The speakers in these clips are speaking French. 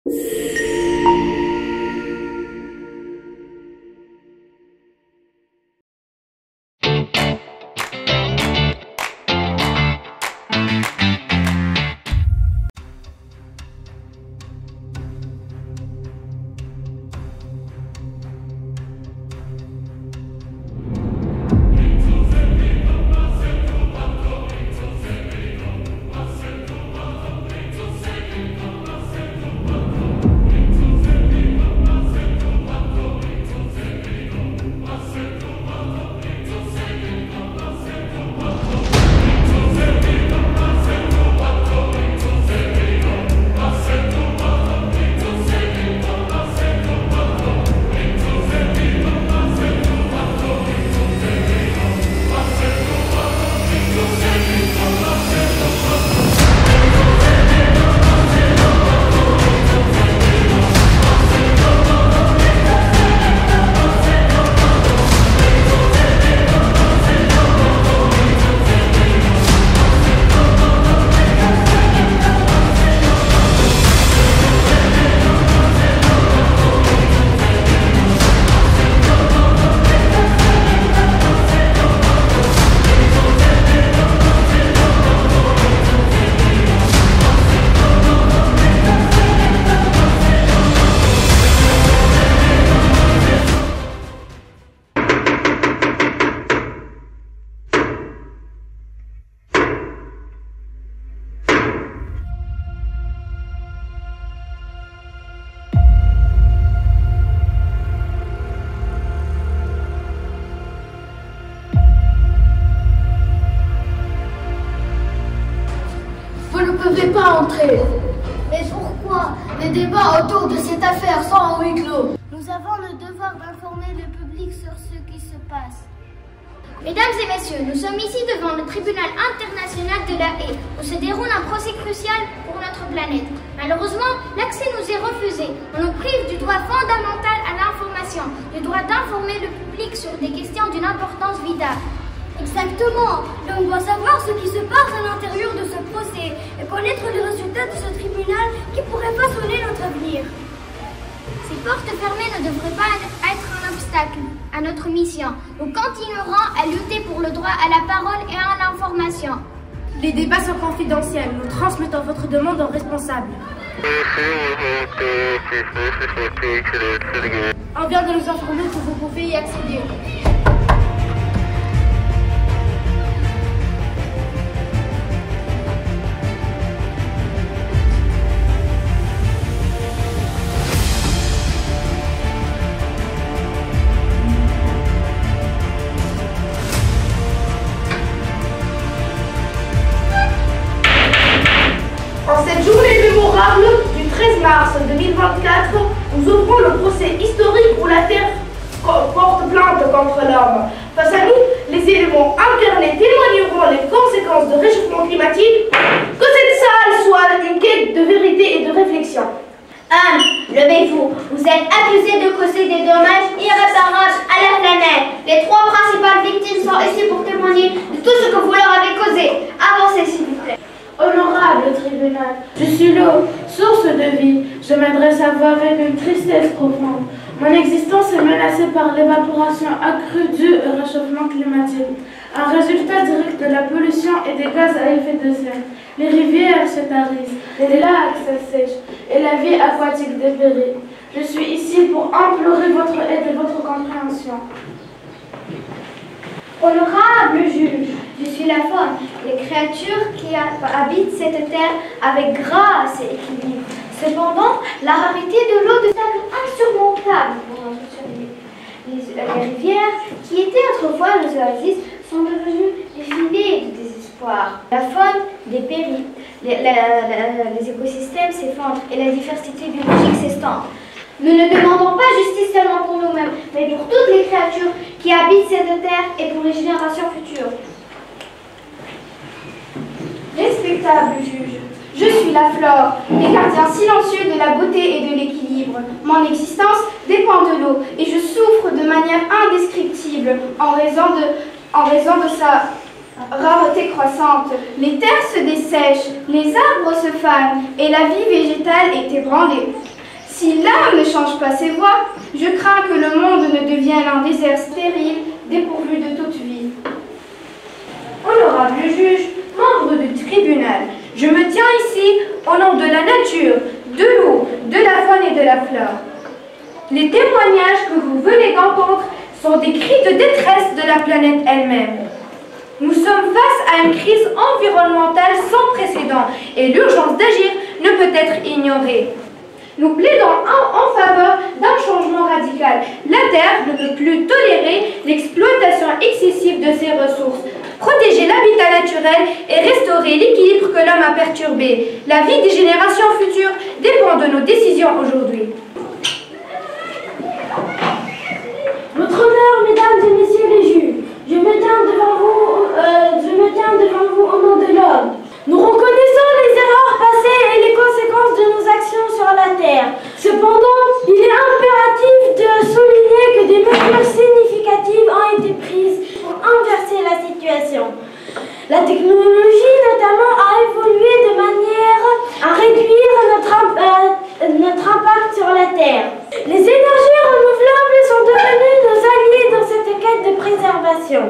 Vous ne pouvez pas entrer. Mais pourquoi? Les débats autour de cette affaire sont en huis clos. Nous avons le devoir d'informer le public sur ce qui se passe. Mesdames et messieurs, nous sommes ici devant le tribunal international de la Haye, où se déroule un procès crucial pour notre planète. Malheureusement, l'accès nous est refusé. On nous prive du droit fondamental à l'information, du droit d'informer le public sur des questions d'une importance vitale. Exactement. L'on doit savoir ce qui se passe à l'intérieur de ce procès et connaître les résultats de ce tribunal qui pourrait façonner notre avenir. Ces portes fermées ne devraient pas être un obstacle à notre mission. Nous continuerons à lutter pour le droit à la parole et à l'information. Les débats sont confidentiels. Nous transmettons votre demande aux responsables. On vient de nous informer que vous pouvez y accéder. En cette journée mémorable du 13 mars 2024, nous ouvrons le procès historique où la Terre porte plainte contre l'homme. Face à nous, les éléments incarnés témoigneront les conséquences de réchauffement climatique. Que cette salle soit une quête de vérité et de réflexion. Levez-vous. Vous êtes accusé de causer des dommages irréparables à la planète. Les trois principales victimes sont ici pour témoigner de tout ce que vous leur avez causé. Avancez, s'il vous plaît. Honorable tribunal, je suis l'eau, source de vie. Je m'adresse à vous avec une tristesse profonde. Mon existence est menacée par l'évaporation accrue due au réchauffement climatique, un résultat direct de la pollution et des gaz à effet de serre. Les rivières se tarissent, les lacs s'assèchent et la vie aquatique dépérit. Je suis ici pour implorer votre aide et votre compréhension. Honorable juge, je suis la faune, les créatures qui habitent cette terre avec grâce et équilibre. Cependant, la rareté de l'eau devient insurmontable pour notre survie. Les rivières, qui étaient autrefois nos oasis, sont devenues des filets de désespoir. La faune dépérit, les écosystèmes s'effondrent et la diversité biologique s'estompe. Nous ne demandons pas justice seulement pour nous-mêmes, mais pour toutes les créatures qui habitent cette terre et pour les générations futures. Respectable juge, je suis la flore, les gardiens silencieux de la beauté et de l'équilibre. Mon existence dépend de l'eau et je souffre de manière indescriptible en raison de sa Rareté croissante, les terres se dessèchent, les arbres se fanent et la vie végétale est ébranlée. Si l'âme ne change pas ses voies, je crains que le monde ne devienne un désert stérile, dépourvu de toute vie. Honorable juge, membre du tribunal, je me tiens ici au nom de la nature, de l'eau, de la faune et de la flore. Les témoignages que vous venez d'entendre sont des cris de détresse de la planète elle-même. Nous sommes face à une crise environnementale sans précédent et l'urgence d'agir ne peut être ignorée. Nous plaidons en faveur d'un changement radical. La Terre ne peut plus tolérer l'exploitation excessive de ses ressources. Protéger l'habitat naturel et restaurer l'équilibre que l'homme a perturbé. La vie des générations futures dépend de nos décisions aujourd'hui. Votre honneur, mesdames et messieurs les juges, je me tiens devant vous au nom de l'homme. Nous reconnaissons les erreurs passées et les conséquences de nos actions sur la Terre. Cependant, il est impératif de souligner que des mesures significatives ont été prises pour inverser la situation. La technologie, notamment, a évolué de manière à réduire notre impact sur la Terre. Les énergies renouvelables sont devenues nos alliés dans cette quête de préservation.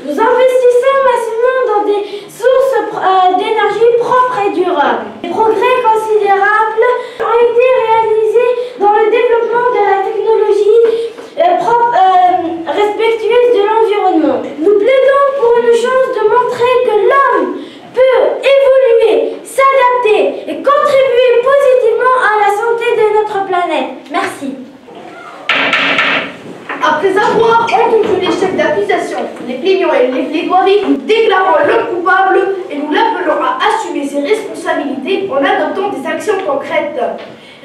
Nous investissons massivement dans des sources d'énergie propres et durables. Des progrès considérables ont été réalisés dans le développement de la technologie respectueuse de l'environnement. Nous plaidons pour une chance de montrer que l'homme peut évoluer, s'adapter et contribuer positivement à la santé de notre planète. Merci. Après avoir entendu les chefs d'accusation, les plaignants et les plaidoiries, nous déclarons l'homme coupable et nous l'appelons à assumer ses responsabilités en adoptant des actions concrètes.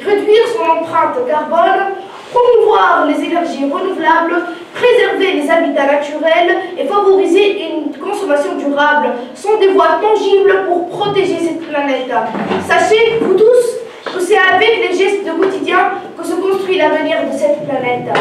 Réduire son empreinte carbone, promouvoir les énergies renouvelables, préserver les habitats naturels et favoriser une consommation durable sont des voies tangibles pour protéger cette planète. Sachez, vous tous, que c'est avec les gestes de quotidien que se construit l'avenir de cette planète.